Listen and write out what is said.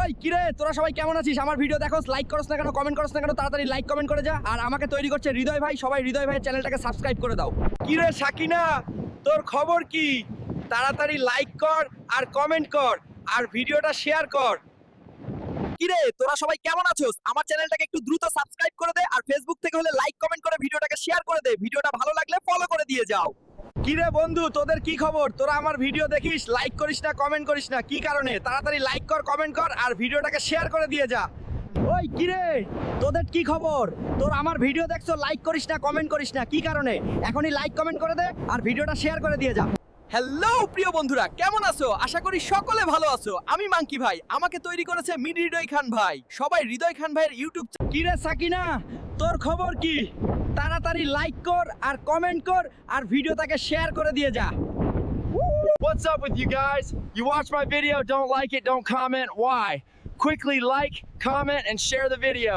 ওই কিরে তোরা সবাই কেমন আছিস? আমার ভিডিও দেখোস, লাইক করছ না কেন, কমেন্ট করছ না কেন? তাড়াতাড়ি লাইক কমেন্ট করে যা। আর আমাকে তৈরি করছে হৃদয় ভাই, সবাই হৃদয় ভাইয়ের চ্যানেলটাকে সাবস্ক্রাইব করে দাও। কিরে সাকিনা, তোর খবর কি? তাড়াতাড়ি লাইক কর আর কমেন্ট কর আর ভিডিওটা শেয়ার কর। কিরে তোরা সবাই কেমন আছোস? আমার চ্যানেলটাকে একটু দ্রুত সাবস্ক্রাইব করে দে আর ফেসবুক থেকে হলে লাইক কমেন্ট করে ভিডিওটাকে শেয়ার করে দে। ভিডিওটা ভালো লাগলে ফলো করে দিয়ে যাও। কিরে বন্ধু, তোদের কি খবর? তোরা আমার ভিডিও দেখিস, লাইক করিস না, কমেন্ট করিস না, কি কারণে? তাড়াতাড়ি লাইক কর, কমেন্ট কর আর ভিডিওটাকে শেয়ার করে দিয়ে যা। ওই কিরে, তোদের কি খবর? তোর আমার ভিডিও দেখছো, লাইক করিস না, কমেন্ট করিস না, কি কারণে? এখনই লাইক কমেন্ট করে দে আর ভিডিওটা শেয়ার করে দিয়ে যা। হ্যালো প্রিয় বন্ধুরা, কেমন আছো? আশা করি সকলে ভালো আছো। আমি মাঙ্কি ভাই, আমাকে তৈরি করেছে মিড হৃদয় খান ভাই। সবাই হৃদয় খান ভাইয়ের ইউটিউব। কিরে সাকিনা, তোর খবর কি? তাড়াতাড়ি লাইক কর আর কমেন্ট কর আর ভিডিওটাকে শেয়ার করে দিয়ে যা। What's up with you guys? You watch my video, don't like it, don't comment. Why? Quickly like, comment, and share the video.